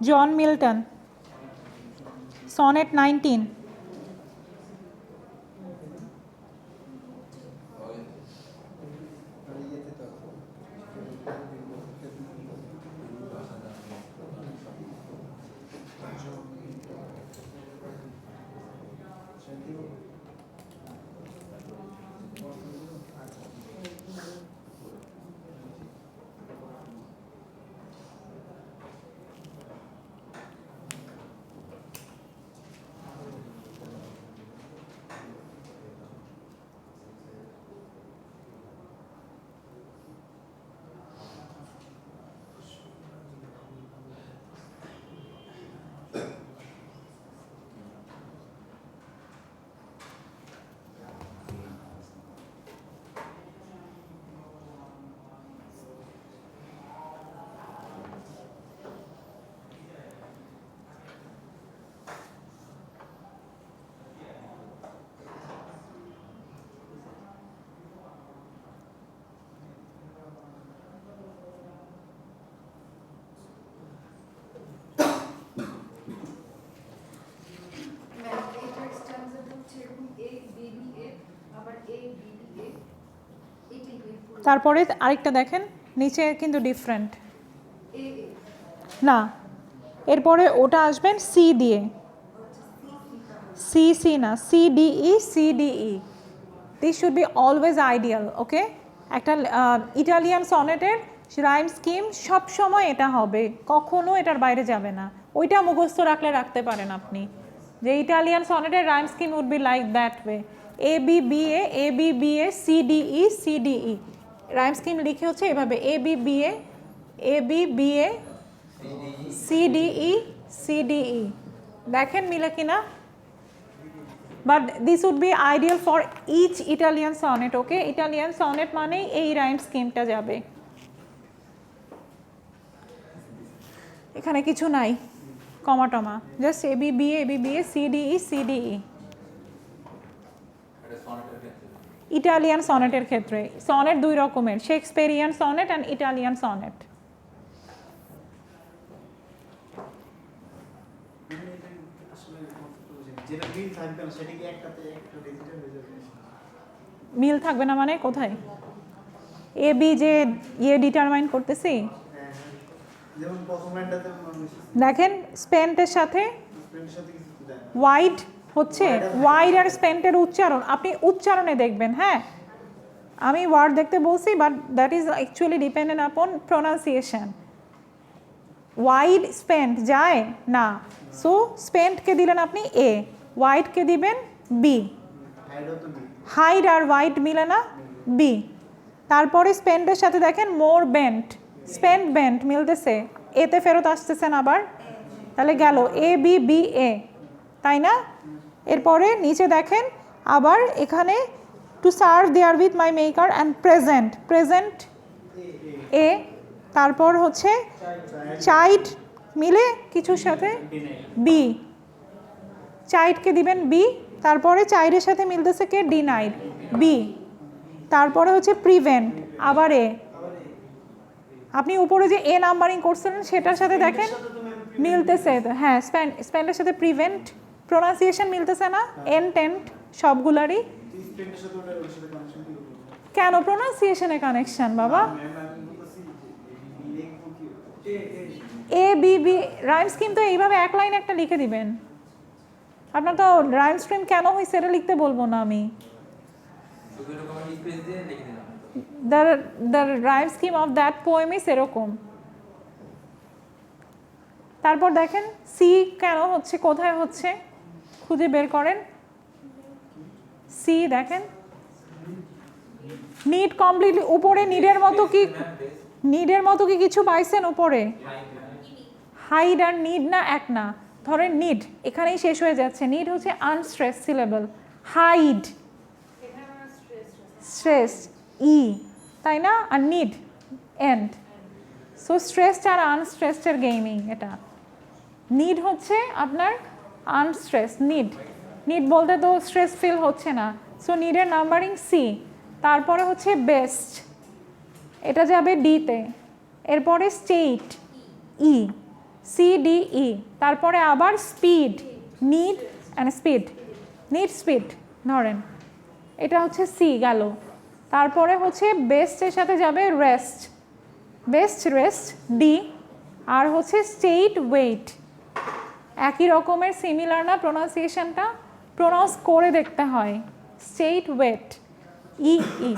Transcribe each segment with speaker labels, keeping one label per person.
Speaker 1: John Milton, sonnet 19। তারপরে আরেকটা দেখেন নিচে কিন্তু ডিফারেন্ট না, এরপরে ওটা আসবেন সি দিয়ে, সি সি না, CDE CDE. This should be always ideal. Okay, একটা ইটালিয়ান সনেটের রাইম স্কিম সব সময় এটা হবে, কখনো এটার বাইরে যাবে না। ওইটা মুখস্থ রাখলে রাখতে পারেন আপনি, যে ইটালিয়ান সনেটের rhyme scheme would be like that way, A B B A CDE CDE. Rhyme scheme লিখে হচ্ছে এভাবে, A B B A CDE CDE. দেখেন মিলে কিনা? But this would be ideal for each Italian sonnet. Okay, Italian sonnet মানেই এই rhyme স্কিমটা যাবে। এখানে কিছু নাই কমা টমা, just A B B A CDE CDE. Italian সনেটের ক্ষেত্রে সনেট দুই রকমের, Shakespearean sonnet and Italian sonnet. মিল থাকবে না মানে কোথায়? এ বি যে ইয়ে ডিটারমাইন করতেছি, দেখেন স্পেন্টের সাথে ওয়াইড হচ্ছে, ওয়াইড আর স্পেন্টের উচ্চারণ আপনি উচ্চারণে দেখবেন। হ্যাঁ, আমি ওয়ার্ড দেখতে বলছি, but that is actually dependent আপন প্রোনাউন্সিয়েশন। ওয়াইড স্পেন্ট যায় না, সো স্পেন্টকে দিলেন আপনি এ, ওয়াইডকে দিবেন বি। হাইড আর ওয়াইড মিলে না, বি। তারপরে স্পেন্টের সাথে দেখেন মোর বেন্ট, স্পেন্ট বেন্ট মিলতেছে, এতে ফেরত আসতেছেন আবার, তাহলে গেল এ বি বি এ, তাই না? এরপরে নিচে দেখেন আবার এখানে to serve therewith my maker and present, present এ। তারপর হচ্ছে চাইল্ড মিলে কিছুর সাথে বি, চাইল্ডকে দিবেন বি। তারপরে চাইল্ডের সাথে মিলতেছে কে? Denied, B. তারপরে হচ্ছে প্রিভেন্ট, আবার এ। আপনি উপরে যে এ নাম্বারিং করছিলেন সেটার সাথে দেখেন মিলতেছে, হ্যাঁ স্পেন্টের সাথে প্রিভেন্ট, প্রোনাউন্সিয়েশন মিলতেছে না, এন্টেন্ট সবগুলারই। কেন প্রোনাউন্সিয়েশনে কানেকশন বাবা? এ বি বি রাইম স্কিম তো এইভাবে এক লাইন একটা লিখে দিবেন। আপনার তো রাইম স্কিম কেন হয়েছে এটা লিখতে বলবো না আমি, the rhyme scheme of that poem is এরকম। তারপর দেখেন সি কেন হচ্ছে, কোথায় হচ্ছে খুঁজে বের করেন। সি দেখেন নিড কমপ্লিটলি, উপরে নিডের মতো কি কিছু পাইছেন উপরে? হাইড আর নিড না এক না, ধরেন নিড এখানেই শেষ হয়ে যাচ্ছে, নিড হচ্ছে আনস্ট্রেস সিলেবল, হাইড স্ট্রেস ই, তাই না? আর নিড এন্ড, সো স্ট্রেসড আর আনস্ট্রেসড গেমিং। এটা নিড হচ্ছে আপনার আনস্ট্রেস, নিড বলতে তো স্ট্রেস ফিল হচ্ছে না, সো নিডের নাম্বারিং সি। তারপরে হচ্ছে বেস্ট, এটা যাবে ডিতে। এরপরে স্টেট ই, CDE, তারপরে আবার speed, need and speed, need speed ধরেন, এটা হচ্ছে সি গেল। তারপরে হচ্ছে বেস্টের সাথে যাবে রেস্ট, বেস্ট রেস্ট ডি, আর হচ্ছে স্টেট ওয়েট। একই রকমের সিমিলার না প্রোনাউন্সিয়েশনটা? প্রোনাউন্স করে দেখতে হয়, স্টেট ওয়েট ই ই।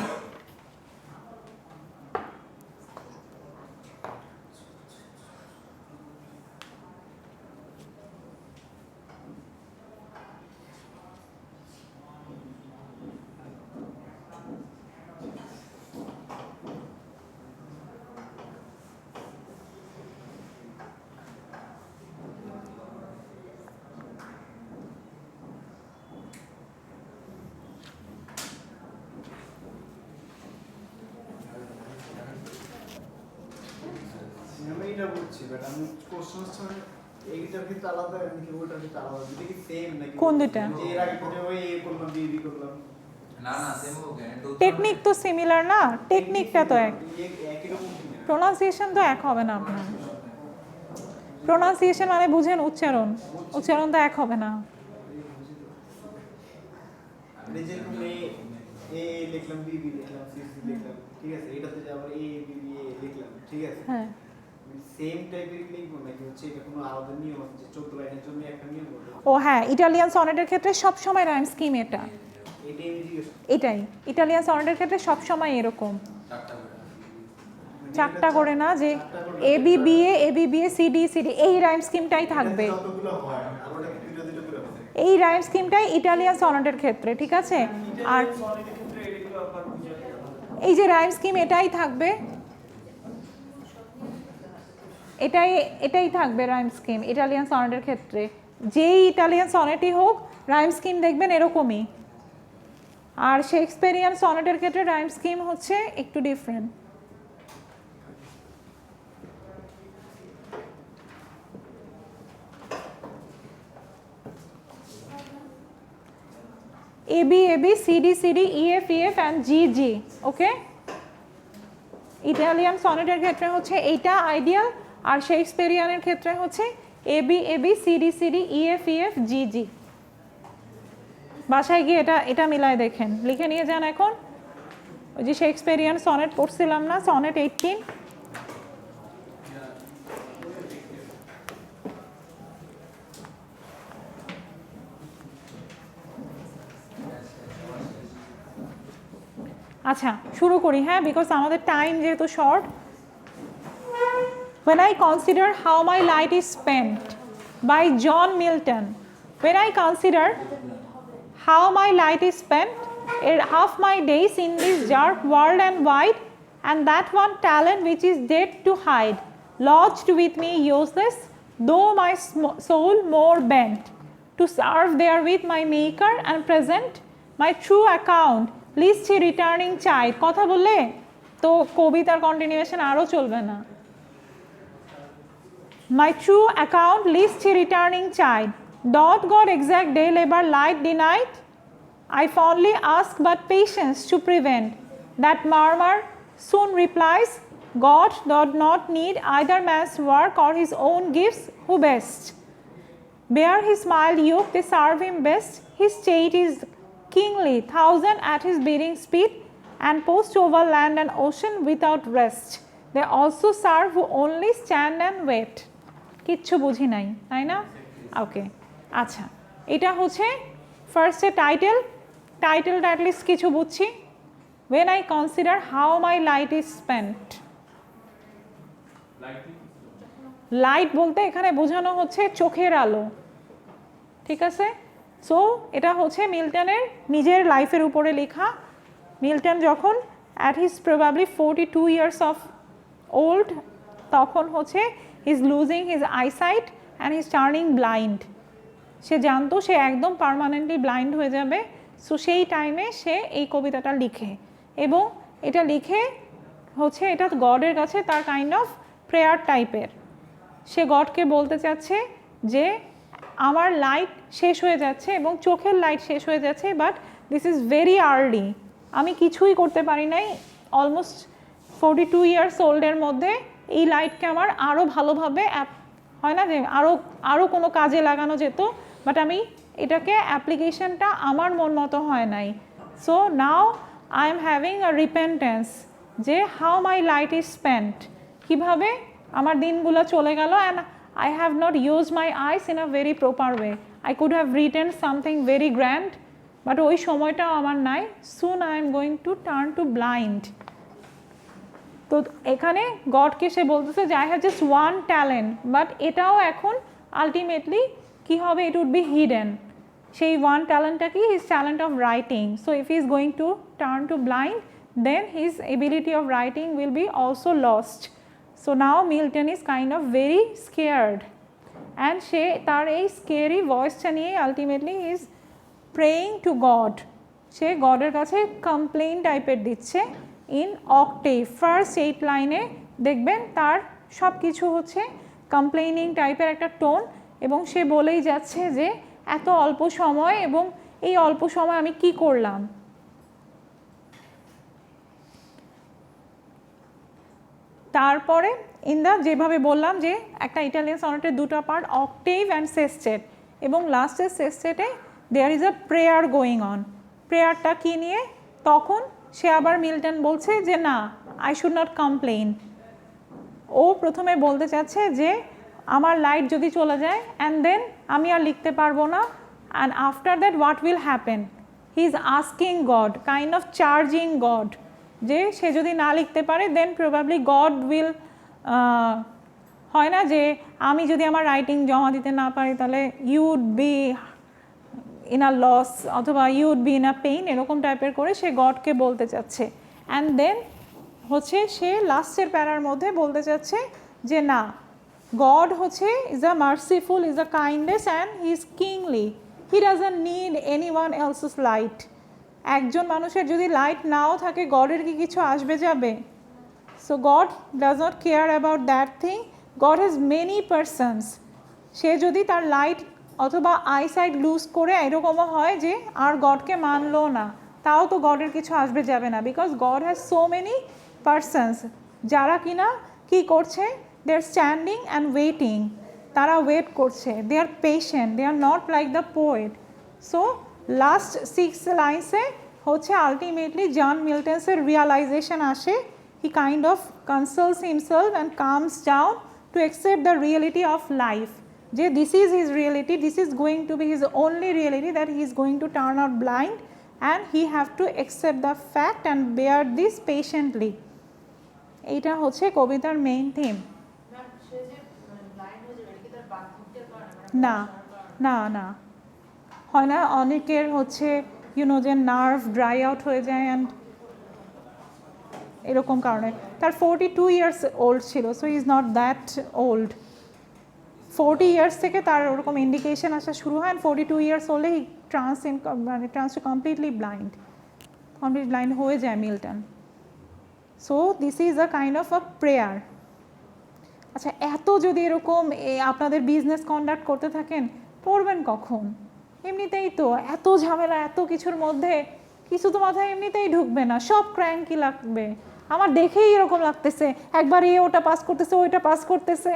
Speaker 1: কোন দুটা? টেকনিক তো সিমিলার না, টেকনিকটা তো এক, প্রোনাউন্সিয়েশন তো এক হবে না আপনার। প্রোনাউন্সিয়েশন মানে বুঝেন উচ্চারণ, উচ্চারণ তো এক হবে না। হ্যাঁ ও হ্যাঁ, ইটালিয়ান সনেটের ক্ষেত্রে সবসময় রাইম স্কিম এটা, এটাই ইটালিয়ান সনেটের ক্ষেত্রে সবসময় এরকম চারটা করে না, যে A B B A C D এই রাইম স্কিমটাই থাকবে, এই রাইম স্কিমটাই ইটালিয়ান সনেটের ক্ষেত্রে, ঠিক আছে? আর এই যে রাইম স্কিম এটাই থাকবে, এটাই থাকবে রাইম স্কিম ইটালিয়ান সনেটের ক্ষেত্রে। যেই ইটালিয়ান সনেটই হোক রাইম স্কিম দেখবেন এরকমই। আর শেক্সপিয়ারিয়ান সনেটের ক্ষেত্রে রাইম স্কিম হচ্ছে একটু different. AB CD EF and GG, okay? Italian সনেটের ক্ষেত্রে হচ্ছে এইটা আইডিয়াল, আর শেক্সপিয়ারিয়ানের ক্ষেত্রে হচ্ছে AB CD EF GG। বাসায় গিয়ে এটা মিলায় দেখেন, লিখে নিয়ে যান এখন। ওই যে শেক্সপিয়ারিয়ান সনেট পড়ছিলাম না, সনেট 18, আচ্ছা শুরু করি হ্যাঁ, বিকজ আমাদের টাইম যেহেতু short. When I consider how my light is spent by John Milton, when I consider how my light is spent, half my days in this dark world and wide, and that one talent which is dead to hide, lodged with me useless, though my soul more bent, to serve therewith my maker and present my true account, lest he returning child। কথা বললে তো কবিতার continuation আরও চলবে না। My true account, lest he returning child, doth God exact day labor light denied? I fondly ask but patience to prevent that murmur soon replies, God doth not need either man's work or his own gifts, who best bear his mild yoke, they serve him best. His state is kingly, thousand at his bidding speed, and post over land and ocean without rest. They also serve who only stand and wait. কিচ্ছু বুঝি নাই, তাই না? ওকে আচ্ছা, এটা হচ্ছে ফার্স্টে টাইটেলটা অ্যাটলিস্ট কিছু বুঝছি। When I consider how my light is spent, light বলতে এখানে বোঝানো হচ্ছে চোখের আলো, ঠিক আছে? সো এটা হচ্ছে মিল্টনের নিজের লাইফের উপরে লেখা। মিল্টন যখন at his probably 42 years of old, তখন হচ্ছে he is losing his eyesight and he is turning blind. সে জানতো সে একদম পার্মানেন্টলি ব্লাইন্ড হয়ে যাবে। সো সেই টাইমে সে এই কবিতাটা লিখে, এবং এটা লিখে হচ্ছে এটা গডের কাছে তার কাইন্ড অফ প্রেয়ার টাইপের। সে গডকে বলতে চাচ্ছে যে আমার লাইট শেষ হয়ে যাচ্ছে এবং চোখের লাইট শেষ হয়ে যাচ্ছে, but this is very early, আমি কিছুই করতে পারি নাই। অলমোস্ট 42 years ওল্ডের মধ্যে এই লাইটকে আমার আরও ভালোভাবে হয় না যে আরও কোনো কাজে লাগানো যেত, বাট আমি এটাকে অ্যাপ্লিকেশনটা আমার মন মতো হয় নাই। So now I am having a repentance যে how my light is spent, কীভাবে আমার দিনগুলো চলে গেল, and I have not use my eyes in a very proper way. I could have written something very grand, but ওই সময়টাও আমার নাই। Soon I am going to turn to blind. তো এখানে গডকে সে বলতেছে যে I have just one talent, but এটাও এখন আলটিমেটলি কী হবে, ইট উড বি হিডেন। সেই ওয়ান ট্যালেন্টটা কি, his talent of writing. So if he is going to turn to blind, then his ability of writing will be also lost. So now Milton is kind of very scared, and সে তার এই scary ভয়েসটা নিয়ে ultimately is praying to God. সে গডের কাছে complain টাইপের দিচ্ছে ইন অক্টেভ। ফার্স্ট 8 লাইনে দেখবেন তার সব কিছু হচ্ছে কমপ্লেইনিং টাইপের একটা টোন, এবং সে বলেই যাচ্ছে যে এত অল্প সময়, এবং এই অল্প সময় আমি কি করলাম। তারপরে যেভাবে বললাম যে একটা ইটালিয়ান সনেটের দুটো পার্ট, অক্টেভ অ্যান্ড সেস্টেট, এবং লাস্টের সেস্টেটে there is a prayer going on. প্রেয়ারটা কী নিয়ে, তখন সে আবার মিল্টন বলছে যে না, আই শুড নট কমপ্লেইন। ও প্রথমে বলতে চাচ্ছে যে আমার লাইট যদি চলে যায় অ্যান্ড দেন আমি আর লিখতে পারবো না, and after that what will happen. He is asking god, kind of charging god, যে সে যদি না লিখতে পারে দেন প্রবাবলি গড উইল, হয় না যে আমি যদি আমার রাইটিং জমা দিতে না পারি তাহলে you would be in a loss, অথবা you would be in a pain, এরকম টাইপের করে সে গডকে বলতে চাচ্ছে। অ্যান্ড দেন হচ্ছে সে লাস্টের প্যারার মধ্যে বলতে চাচ্ছে যে না, গড হচ্ছে is a merciful, is a kindness, and he is কিংলি, he doesn't need any one else's light. একজন মানুষের যদি লাইট নাও থাকে, গডের কি কিছু আসবে যাবে? So God does not care about that thing. God has many persons. সে যদি তার লাইট অথবা আইসাইট লুজ করে এরকমও হয় যে আর গডকে মানলো না, তাও তো গডের কিছু আসবে যাবে না, because God has so many persons, যারা কিনা কি করছে, they are standing and waiting. তারা ওয়েট করছে, they are patient, they are not like the poet. So last 6 লাইন্সে হচ্ছে আলটিমেটলি জন মিল্টনসের রিয়ালাইজেশন আসে। He kind of consoles himself and comes down to accept the reality of life, যে this is his reality, this is going to be his only reality, that he is going to turn out blind, and he have to accept the fact and bear this patiently. এইটা হচ্ছে কবিতার main theme. না না না, হয় না, অনেকের হচ্ছে যে নার্ভ ড্রাই আউট হয়ে যায়, অ্যান্ড এরকম কারণে। তার 42 ইয়ার্স ওল্ড ছিল, so he is not that old. 40 years থেকে তার ওরকম ইন্ডিকেশন আসা শুরু হয়, অ্যান্ড 42 ইয়ার্স হলে he turns to completely blind, complete blind হয়ে যায় Milton. So this is a kind of a prayer. আচ্ছা, এত যদি এরকম আপনাদের বিজনেস কন্ডাক্ট করতে থাকেন, পড়বেন কখন? এমনিতেই তো এত ঝামেলা, এত কিছুর মধ্যে কিছু তো মাথায় এমনিতেই ঢুকবে না, সব ক্র্যাঙ্কি লাগবে। আমার দেখেই এরকম লাগতেছে, একবার ওটা পাস করতেছে, ওইটা পাস করতেছে।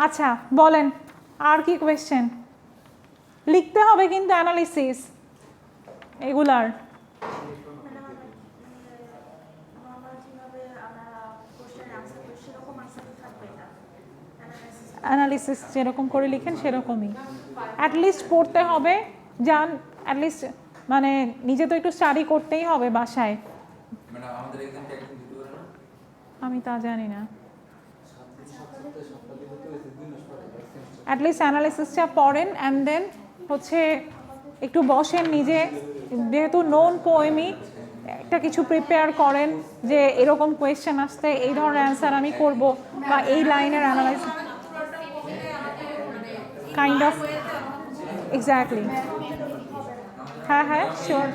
Speaker 1: আচ্ছা বলেন, আর কি কোয়েশ্চেন? লিখতে হবে কিন্তু অ্যানালিসিস এগুলার। অ্যানালিসিস যেরকম করে লিখেন সেরকমই অ্যাটলিস্ট পড়তে হবে। যান অ্যাটলিস্ট, মানে নিজে তো একটু স্টাডি করতেই হবে বাসায়। আমি তা জানি না। অ্যাটলিস্ট অ্যানালিসিসটা পড়েন, অ্যান্ড দেন হচ্ছে একটু বসেন নিজে, যেহেতু নোন পোয়েমই, একটা কিছু প্রিপেয়ার করেন যে এরকম কোয়েশ্চেন আসতে এই ধরনের অ্যান্সার আমি করব, বা এই লাইনের অ্যানালাইসিস কাইন্ড অফ। এক্স্যাক্টলি, হ্যাঁ হ্যাঁ sure.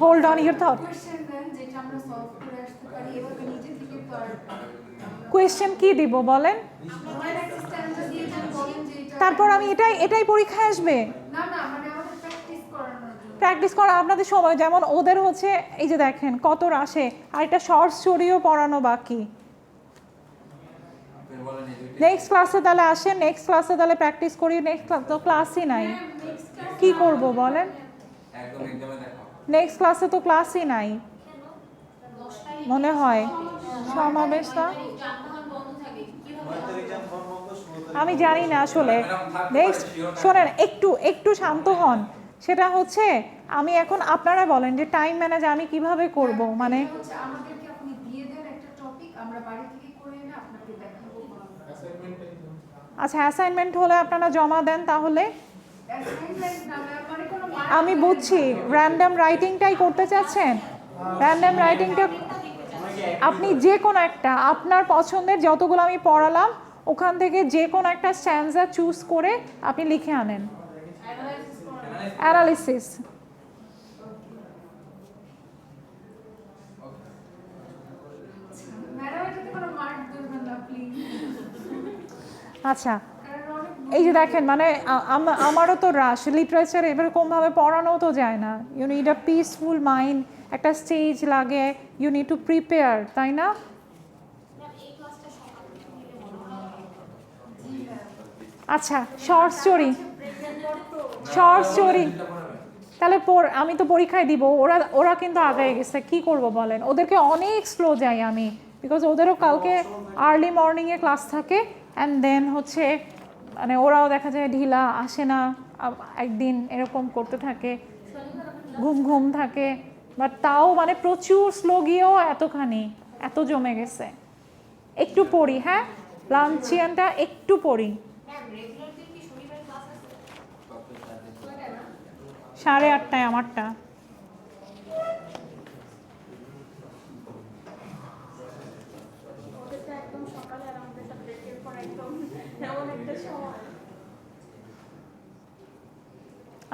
Speaker 1: Hold on your thought. Question কি দিব বলেন? তারপর আমি এটাই পরীক্ষায় আসবে
Speaker 2: না না মানে আমাদের প্র্যাকটিস করানোর জন্য
Speaker 1: প্র্যাকটিস করা আপনাদের সময় যেমন ওদের হচ্ছে এই যে দেখেন কত আসে আর একটা শর্ট স্টোরিও পড়ানো বাকি নেক্সট ক্লাসে তাহলে আসেন নেক্সট ক্লাসে তাহলে প্র্যাকটিস করি নেক্সট তো ক্লাসই নাই কি করব বলেন নেক্সট ক্লাসে তো ক্লাসই নাই মনে হয় সমাবেশ না আমি জানি না আসলে নেক্সট শোনেন একটু শান্ত হন সেটা হচ্ছে আমি এখন আপনারা বলেন যে টাইম ম্যানেজ আমি কিভাবে করব মানে
Speaker 2: হচ্ছে আমাদেরকে আপনি দিয়ে দেন একটা টপিক আমরা বাড়ি থেকে করে এনে আপনাকে দেখাবো
Speaker 1: আচ্ছা অ্যাসাইনমেন্ট হলে আপনারা জমা দেন তাহলে
Speaker 2: অ্যাসাইনমেন্ট না মানে কোনো
Speaker 1: আমি বুঝছি র্যান্ডম রাইটিংটাই করতে চাচ্ছেন র্যান্ডম রাইটিংটা আপনি যে কোনো একটা আপনার পছন্দের যতগুলো আমি পড়ালাম ওখান থেকে যে কোনো একটা স্ট্যান্সা চুজ করে আপনি লিখে আনেন অ্যানালিসিস
Speaker 2: ম্যাডাম এটাতে কোনো মার্ক দেবেন না প্লিজ
Speaker 1: আচ্ছা এই যে দেখেন মানে আমারও তো রাশ লিটারেচার এরকমভাবে পড়ানো তো যায় না you need a peaceful mind একটা স্টেজ লাগে ইউ নিড টু প্রিপেয়ার তাই না আচ্ছা শর্ট স্টোরি তাহলে আমি তো পরীক্ষায় দিব ওরা কিন্তু আগায় গেছে কি করব বলেন ওদেরকে অনেক স্লো যাই আমি বিকজ ওদেরও কালকে আর্লি মর্নিংয়ে ক্লাস থাকে অ্যান্ড দেন হচ্ছে মানে ওরাও দেখা যায় ঢিলা আসে না একদিন এরকম করতে থাকে ঘুম থাকে বাট তাও মানে প্রচুর স্লো গিয়েও এত জমে গেছে একটু পড়ি হ্যাঁ লাঞ্চিয়ানটা একটু পড়ি 8:30 আমারটা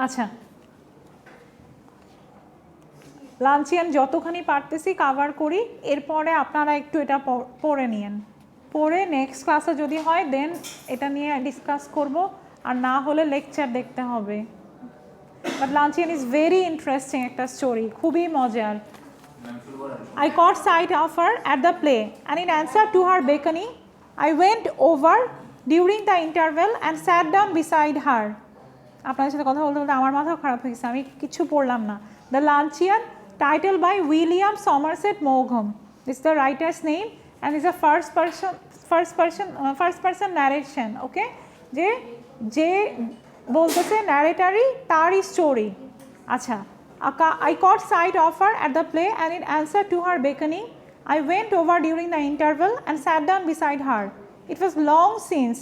Speaker 1: আচ্ছা লাঞ্চিয়ান যতখানি পারতেছি কাভার করি এরপরে আপনারা একটু এটা পড়ে নিয়েন পড়ে নেক্সট ক্লাসে যদি হয় দেন এটা নিয়ে ডিসকাস করব আর না হলে লেকচার দেখতে হবে বাট লাঞ্চিয়ান ইজ ভেরি ইন্টারেস্টিং একটা স্টোরি খুবই মজার I caught sight of her at the play and in answer to her beckoning I went over during the interval and sat down beside her আপনাদের সাথে কথা বলতে বলতে আমার মাথাও খারাপ হয়ে গেছে আমি কিছু পড়লাম না the লাঞ্চিয়ান titled by William Somerset Maugham this is the writer's name and is a first person narration okay যে বলতেছে ন্যারেটারি তারই স্টোরি আচ্ছা I caught sight of her at the play and in answer to her beckoning I went over during the interval and sat down beside her it was long since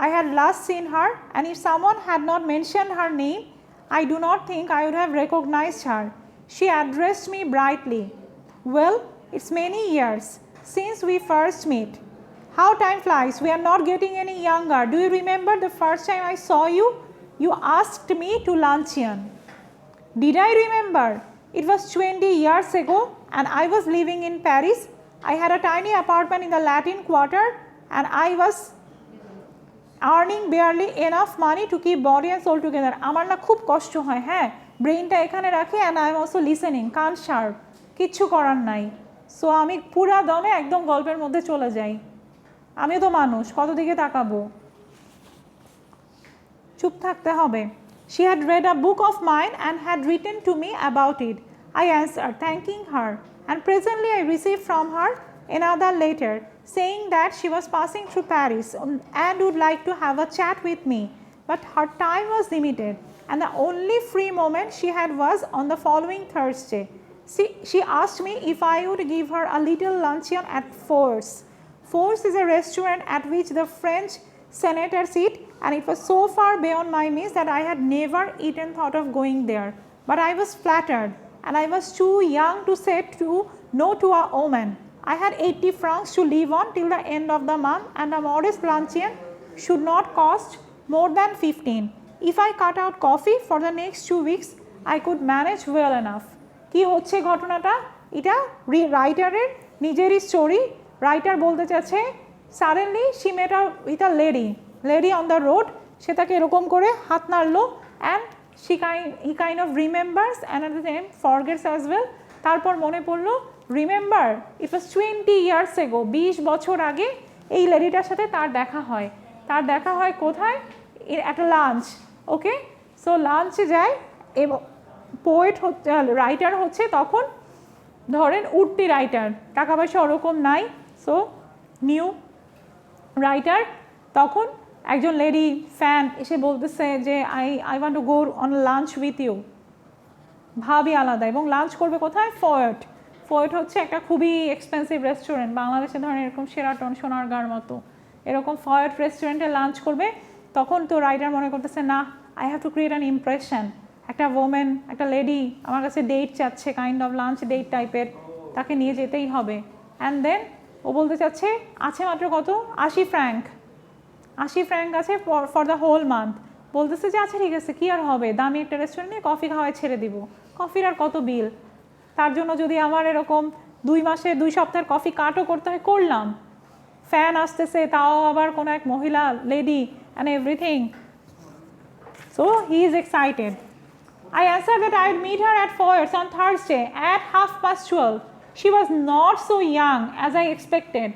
Speaker 1: I had last seen her and if someone had not mentioned her name I do not think I would have recognized her she addressed me brightly well it's many years since we first met how time flies we are not getting any younger do you remember the first time I saw you you asked me to luncheon did I remember it was 20 years ago and I was living in Paris I had a tiny apartment in the Latin Quarter and I was earning barely enough money to keep body and soul together আমার না খুব কষ্ট হয় হ্যাঁ ব্রেইনটা এখানে রাখি and I am also listening কান sharp কিচ্ছু করার নাই সো আমি পুরা দমে একদম গল্পের মধ্যে চলে যাই আমিও তো মানুষ কত দিকে তাকাবো চুপ থাকতে হবে she had read a book of mine and had written to me about it I answered thanking her and presently I received from her another letter saying that she was passing through Paris and would like to have a chat with me but her time was limited and the only free moment she had was on the following Thursday she asked me if I would give her a little luncheon at Force is a restaurant at which the French senators eat and it was so far beyond my means that I had never even thought of going there but I was flattered and I was too young to say no to a woman I had 80 francs to live on till the end of the month and a modest luncheon should not cost more than 15 if I cut out coffee for the next 2 weeks I could manage well enough কি হচ্ছে ঘটনাটা এটা রাইটারের নিজেরই story writer বলতে চাচ্ছে suddenly she met with a lady on the road সে তাকে এরকম করে হাত নাড়লো and he kind of remembers and at the same forgets as well. তারপর মনে পড়লো remember it was 20 years ago, 20 বছর আগে এই লেডিটার সাথে তার দেখা হয়। তার দেখা হয় কোথায়? একটা লাঞ্চ। ওকে, সো লাঞ্চে যায় এবং পোয়েট হচ্ছে, রাইটার হচ্ছে তখন ধরেন উঠতি রাইটার, টাকা পয়সা ওরকম নাই, সো নিউ রাইটার। তখন একজন লেডি ফ্যান এসে বলতেছে যে I want to go on lunch with you, ভাবি আলাদা, এবং লাঞ্চ করবে কোথায়? ফয়েট। ফয়েট হচ্ছে একটা খুবই এক্সপেন্সিভ রেস্টুরেন্ট, বাংলাদেশে ধরেন এরকম সেরাটন, সোনারগাঁর মতো এরকম ফয়েট রেস্টুরেন্টে লাঞ্চ করবে। তখন তো রাইটার মনে করতেছে না, I have to create an impression, একটা ওমেন, একটা লেডি আমার কাছে ডেট চাচ্ছে, কাইন্ড অফ লাঞ্চ ডেট টাইপের, তাকে নিয়ে যেতেই হবে। অ্যান্ড দেন ও বলতে চাচ্ছে আছে মাত্র কত? 80 ফ্র্যাঙ্ক, 80 ফ্র্যাঙ্ক আছে ফর দ্য হোল মান্থ। বলতেছে যে আচ্ছা ঠিক আছে, কী আর হবে, দামি একটা রেস্টুরেন্টে কফি খাওয়ায় ছেড়ে দিব, কফির আর কত বিল, তার জন্য যদি আমার এরকম 2 মাসে 2 সপ্তাহের কফি কাটও করতে হয় করলাম। ফ্যান আসতেছে, তাও আবার কোনো এক মহিলা lady and everything. So he is excited. I answered that I'd meet her at Foyers on Thursday at 12:30. She was not so young as I expected,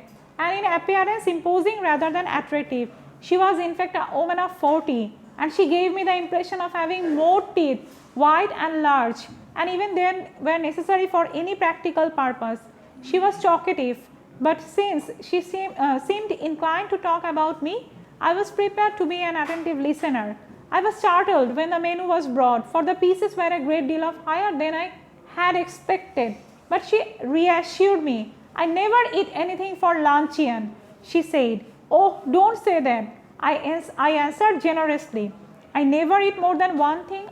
Speaker 1: and in appearance imposing rather than attractive. She was in fact a woman of 40, and she gave me the impression of having more teeth, wide and large, and even then were necessary for any practical purpose. She was talkative, but since she seemed inclined to talk about me, I was prepared to be an attentive listener. I was startled when the menu was brought, for the pieces were a great deal of higher than I had expected. But she reassured me. I never eat anything for luncheon, she said. Oh, don't say that, I answered generously. I never eat more than one thing.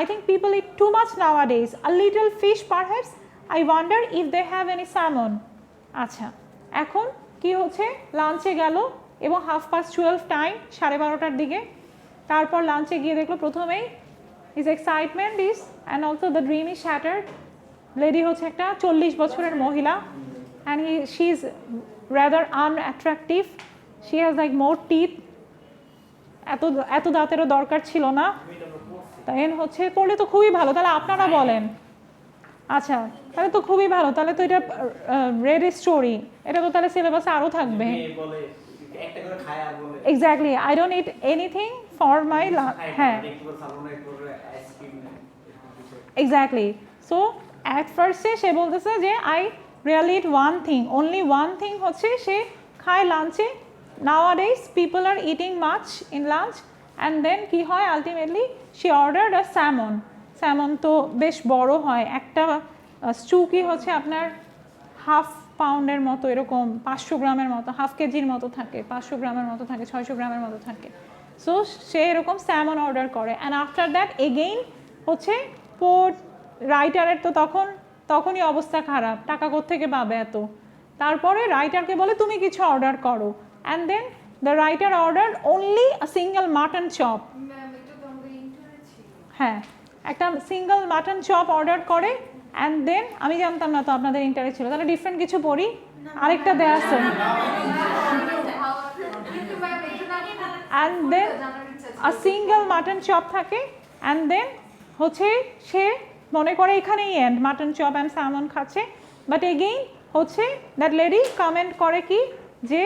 Speaker 1: I think people eat too much nowadays. A little fish perhaps. I wonder if they have any salmon. আচ্ছা, এখন কি হচ্ছে? লাঞ্চে গেল এবং 12:30 time, 12:30টার দিকে। তারপর লাঞ্চে গিয়ে দেখলো প্রথমেই his excitement is and also the dream is shattered. Lady হচ্ছে একটা 40 বছরের মহিলা, and she is rather unattractive, she has like more teeth, এত দাঁতেরও দরকার ছিল না। তাই হচ্ছে পড়লে তো খুবই ভালো, তাহলে আপনারা বলেন। আচ্ছা, তাহলে তো খুবই ভালো, তাহলে তো এটা রেড স্টোরি, এটা তো তাহলে সিলেবাসে আরও থাকবে। Exactly, I don't eat anything for my হ্যাঁ এক্স্যাক্টলি। সো অ্যাট ফার্স্টে সে বলতেছে যে I really eat one thing, only one thing হচ্ছে সে খায় লাঞ্চে। নাওয়াডেজ পিপল আর ইটিং মাছ ইন লাঞ্চ, অ্যান্ড দেন কী হয় ultimately she ordered a salmon. Salmon তো বেশ বড় হয়, একটা স্টু কি হচ্ছে আপনার 1/2 পাউন্ডের মতো, এরকম 500 গ্রামের মতো, 1/2 কেজির মতো থাকে, 500 গ্রামের মতো থাকে, 600 গ্রামের মতো থাকে। সো সে এরকম স্যামন অর্ডার করে, অ্যান্ড আফটার দ্যাট এগেইন হচ্ছে রাইটারের তো তখনই অবস্থা খারাপ, টাকা কোত্থেকে পাবে এত। তারপরে রাইটারকে বলে তুমি কিছু অর্ডার করো, and then the writer order only a single mutton chop. হ্যাঁ, একটা সিঙ্গেল মাটন চপ অর্ডার করে, অ্যান্ড দেন আমি জানতাম না তো আপনাদের ইন্টারেস্ট ছিল, তাহলে ডিফারেন্ট কিছু পড়ি। আরেকটা দেয়া আছে, and then a single mutton chop থাকে, অ্যান্ড দেন হচ্ছে সে মনে করে এখানেই end, mutton chop and salmon খাচ্ছে। বাট এগেইন হচ্ছে দ্যাট লেডি কমেন্ট করে কি যে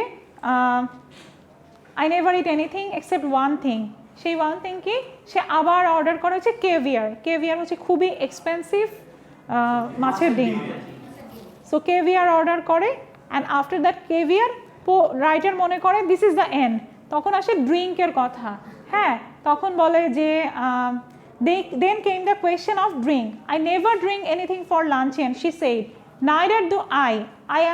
Speaker 1: I never eat anything except one thing. সেই ওয়ান থিং কি, সে আবার অর্ডার করে হচ্ছে কেভিয়ার। কেভিয়ার হচ্ছে খুবই এক্সপেন্সিভ মাছের ডিম। সো কেভিয়ার অর্ডার করে, অ্যান্ড আফটার দ্যাট কেভিয়ার রাইটার মনে করে দিস ইজ দ্য এন্ড। তখন আসে ড্রিঙ্কের কথা। হ্যাঁ, তখন বলে যে then came the question of drink. I never drink anything for luncheon, she said. Neither do I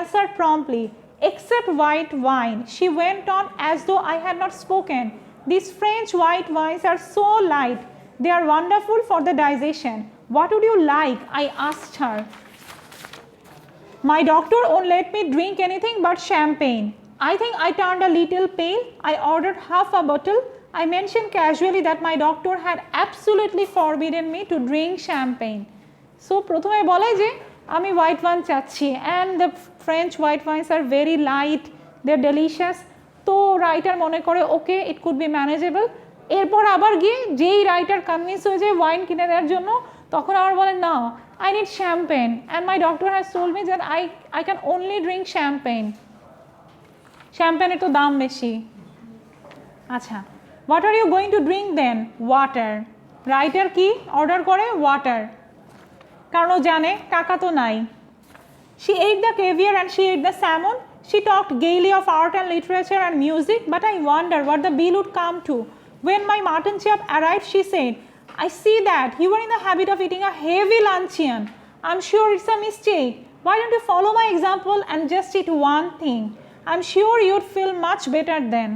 Speaker 1: answered promptly, except white wine. She went on as though I had not spoken. These French white wines are so light. They are wonderful for the digestion. What would you like? I asked her. My doctor won't let me drink anything but champagne. I think I turned a little pale. I ordered half a bottle. I mentioned casually that my doctor had absolutely forbidden me to drink champagne. So প্রথমে বলে যে আমি white wine চাচ্ছি, and the French white wines are very light, they are delicious. তো writer মনে করে okay it could be manageable. এরপর আবার গিয়ে যেই রাইটার কনভিন্স হয়ে যায় ওয়াইন কিনে দেওয়ার জন্য, তখন আবার বলেন না, I need champagne and my doctor has told me that I can only drink champagne. শ্যাম্পেনের তো দাম বেশি। আচ্ছা, what are you going to drink then? Water. Writer কি অর্ডার করে? ওয়াটার, কারণ ও জানে টাকা তো নাই। She ate the caviar and she ate the salmon. She talked gaily of art and literature and music, but I wonder what the bill would come to. When my mutton chop arrived, she said, I see that you are in the habit of eating a heavy luncheon. I'm sure it's a mistake. Why don't you follow my example and just eat one thing? I'm sure you'd feel much better then.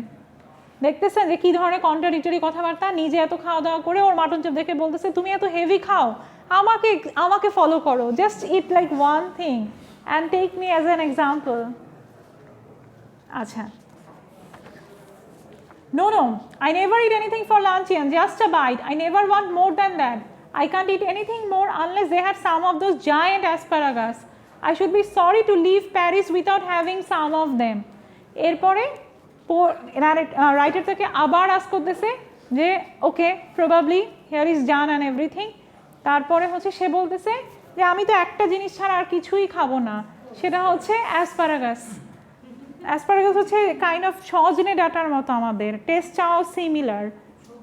Speaker 1: দেখতেছেন যে কী ধরনের contradictory কথাবার্তা, নিজে এত খাওয়া দাওয়া করে ওর mutton chop দেখে বলতেছে তুমি এত হেভি খাও, আমাকে ফলো করো, just it like one thing and take me as an example. Acha. No, I never eat anything for luncheon, just a bite. I never want more than that. I can't eat anything more unless they had some of those giant asparagus. I should be sorry to leave Paris without having some of them. এরপরে writer থেকে আবার ask করতেছে যে ওকে probably here is জান and everything. তারপরে হচ্ছে সে বলতেছে যে আমি তো একটা জিনিস ছাড়া আর কিছুই খাবো না, সেটা হচ্ছে অ্যাসপারাগাস। অ্যাসপারাগাস হচ্ছে কাইন্ড অফ সজনে ডাটার মতো, আমাদের টেস্টটাও সিমিলার,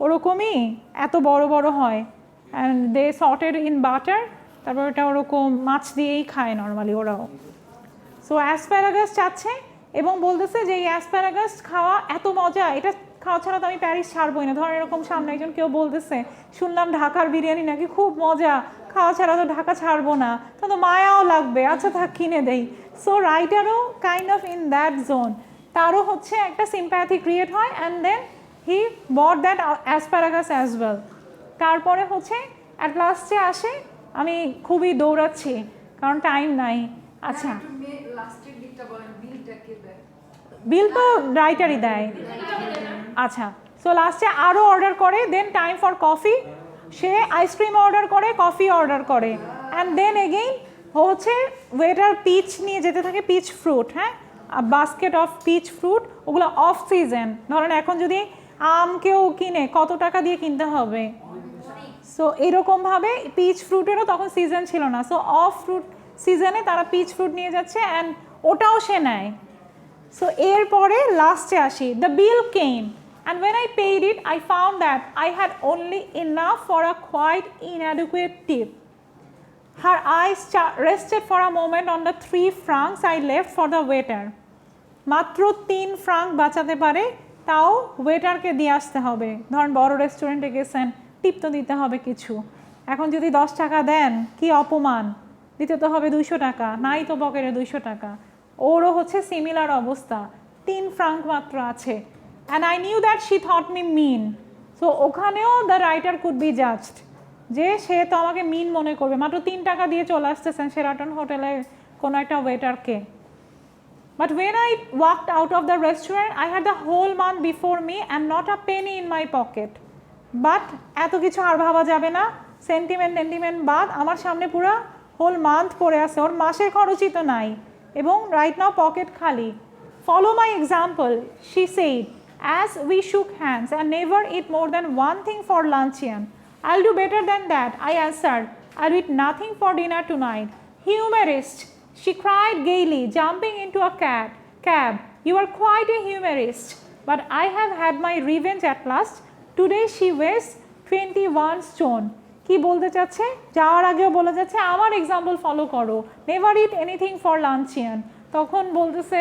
Speaker 1: ওরকমই এত বড় বড় হয় and they sauteed in butter, তারপর ওটা ওরকম মাছ দিয়েই খায় নর্মালি ওরাও। সো অ্যাসপারাগাস চাচ্ছে এবং বলতেছে যে এই অ্যাসপারাগাস খাওয়া এত মজা, এটা খাওয়া ছাড়া তো আমি প্যারিস ছাড়বই না। ধরেন এরকম সামনে একজন কেউ বলতেছে শুনলাম ঢাকার বিরিয়ানি নাকি খুব মজা, খাওয়া ছাড়া তো ঢাকা ছাড়বো না, তো মায়াও লাগবে, আচ্ছা থাক কিনে দেই। সো রাইটারও kind of in that zone, তারও হচ্ছে একটা সিম্প্যাথি ক্রিয়েট হয় and then he bought that asparagus as well. তারপরে হচ্ছে অ্যাট লাস্টে আসে, আমি খুবই দৌড়াচ্ছি কারণ টাইম নাই। আচ্ছা, বিল তো রাইটারই দেয়। আচ্ছা, সো লাস্টে আরও অর্ডার করে, দেন টাইম ফর কফি, সে আইসক্রিম অর্ডার করে, কফি অর্ডার করে, অ্যান্ড দেন এগেইন হচ্ছে ওয়েটার পিচ নিয়ে যেতে থাকে, পিচ ফ্রুট, হ্যাঁ, বাস্কেট অফ পিচ ফ্রুট, ওগুলো অফ সিজন। ধরেন এখন যদি আম কেউ কিনে কত টাকা দিয়ে কিনতে হবে, সো এরকমভাবে পিচ ফ্রুটেরও তখন সিজন ছিল না, সো অফ ফ্রুট সিজনে তারা পিচ ফ্রুট নিয়ে যাচ্ছে অ্যান্ড ওটাও সে নেয়। সো এরপরে লাস্টে আসি, the bill came and when I paid it I found that I had only enough for a quite inadequate tip. Her eyes rested for a moment on the 3 francs I left for the waiter. মাত্র 3 Frank বাঁচাতে পারে, তাও ওয়েটারকে দিয়ে আসতে হবে। ধরেন বড় রেস্টুরেন্টে গেছেন, টিপ তো দিতে হবে কিছু, এখন যদি 10 টাকা দেন কি অপমান, দিতে তো হবে 200 টাকা, নাই তো পকেটে 200 টাকা। ওরও হচ্ছে সিমিলার অবস্থা, 3 ফ্রাঙ্ক মাত্র আছে। And I knew that she thought me mean. So ওখানেও the writer could be judged, যে সে তো আমাকে মিন মনে করবে, মাত্র 3 টাকা দিয়ে চলে আসতেছেন শেরাটন হোটেলের কোনো একটা ওয়েটারকে। But when I walked out of the restaurant, I had the whole month before me and not a penny in my pocket. But এত কিছু আর ভাবা যাবে না, সেন্টিমেন্ট বাদ আমার সামনে পুরো হোল মান্থ পড়ে আছে, ওর মাসের খরচই তো নাই এবং রাইট নাও পকেট খালি। Follow my example, she said, as we shook hands, and never eat more than one thing for luncheon. I'll do better than that, I answered. I'll eat nothing for dinner tonight. Humorist, she cried gaily, jumping into a cab. You are quite a humorist. But I have had my revenge at last. Today she weighs 21 stone. কি বলতে চাচ্ছে, যাওয়ার আগেও বলে যাচ্ছে আমার example follow করো, never eat anything for লাঞ্চিয়ান। তখন বলতেছে,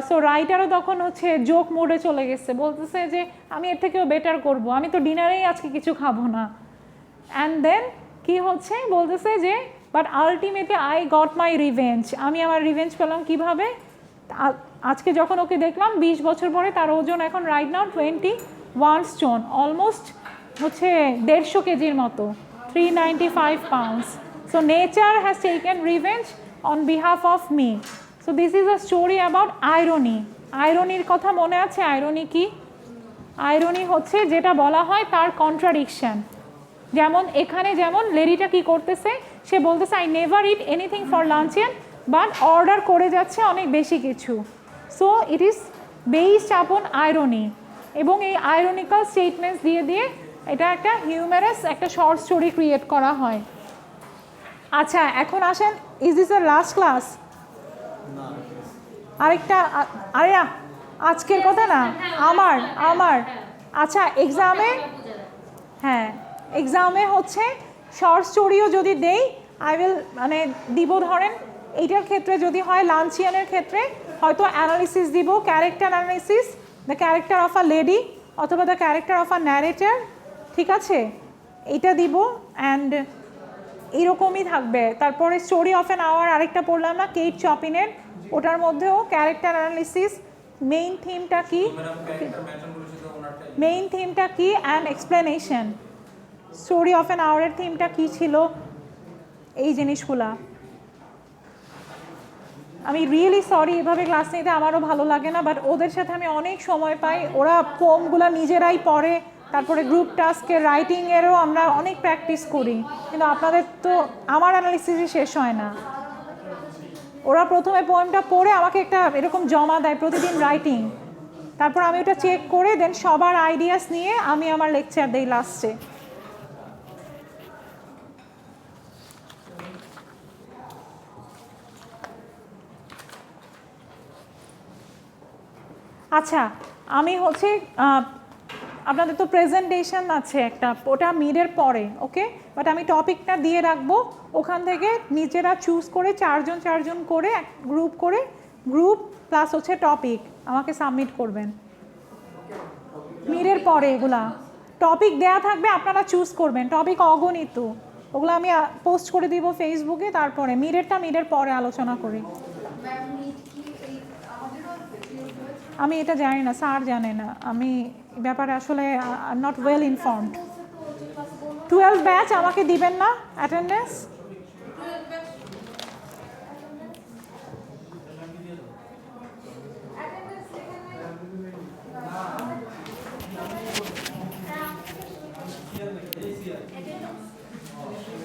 Speaker 1: সো রাইটারও তখন হচ্ছে জোক মোডে চলে গেছে, বলতেছে যে আমি এর থেকেও বেটার করব, আমি তো ডিনারেই আজকে কিছু খাবো না। অ্যান্ড দেন কি হচ্ছে, বলতেছে যে but ultimately I got my revenge, আমি আমার রিভেঞ্জ পেলাম কীভাবে, আজকে যখন ওকে দেখলাম 20 বছর পরে তার ওজন এখন রাইট নাও 21 স্টোন, অলমোস্ট হচ্ছে 150 কেজির মতো, 395 pounds. So nature has taken revenge on behalf of me. So this is a story about irony. আইরনির কথা মনে আছে? আইরনি কি? আইরনি হচ্ছে যেটা বলা হয় তার কন্ট্রাডিকশন। যেমন এখানে যেমন লেডিটা কি করতেছে, সে বলতেছে I never eat anything for luncheon, but order করে যাচ্ছে অনেক বেশি কিছু। So it is based upon irony. এবং এই আইরনিক্যাল স্টেটমেন্টস দিয়ে দিয়ে এটা একটা হিউমারাস একটা শর্ট স্টোরি ক্রিয়েট করা হয়। আচ্ছা এখন আসেন, ইজ দিস এর লাস্ট ক্লাস? আরেকটা আরে আজকের কথা না, আমার আচ্ছা এক্সামে, হ্যাঁ এক্সামে হচ্ছে শর্ট স্টোরিও যদি দেই আই উইল মানে দিব, ধরেন এইটার ক্ষেত্রে যদি হয় লাঞ্চিয়ানের ক্ষেত্রে হয়তো অ্যানালিসিস দিব, character analysis, the character of a lady অথবা the character of a narrator, ঠিক আছে এইটা দিব অ্যান্ড এইরকমই থাকবে। তারপরে স্টোরি অফ অ্যান আওয়ার আরেকটা পড়লাম না কেট চপিনের, ওটার মধ্যেও ক্যারেক্টার অ্যানালিসিস, মেইন থিমটা কি, মেইন থিমটা কি and explanation, story of an আওয়ারের থিমটা কি ছিল, এই জিনিসগুলা। আমি রিয়েলি সরি এভাবে ক্লাস নিতে আমারও ভালো লাগে না, বাট ওদের সাথে আমি অনেক সময় পাই, ওরা পোমগুলো নিজেরাই পড়ে, তারপরে গ্রুপ টাস্কের রাইটিংয়েরও আমরা অনেক প্র্যাকটিস করি, কিন্তু আপনাদের তো আমার অ্যানালিসিসই শেষ হয় না। ওরা প্রথমে পোয়েমটা পড়ে আমাকে একটা এরকম জমা দেয় প্রতিদিন রাইটিং, তারপর আমি ওটা চেক করে দেন সবার আইডিয়াস নিয়ে আমি আমার লেকচার দেই লাস্টে। আচ্ছা আমি হচ্ছে আপনাদের তো প্রেজেন্টেশন আছে একটা, ওটা মিডের পরে, ওকে, বাট আমি টপিকটা দিয়ে রাখবো, ওখান থেকে নিজেরা চুজ করে চারজন করে গ্রুপ প্লাস হচ্ছে টপিক আমাকে সাবমিট করবেন মিডের পরে। এগুলা টপিক দেয়া থাকবে, আপনারা চুজ করবেন, টপিক অগণিত, ওগুলো আমি পোস্ট করে দিব ফেসবুকে, তারপরে মিডের পরে আলোচনা করি। আমি এটা জানি না, স্যার জানে না, আমি ব্যাপারে আসলে নট ওয়েল ইনফর্মড। 12 ব্যাচ আমাকে দিবেন না অ্যাটেন্ডেন্স?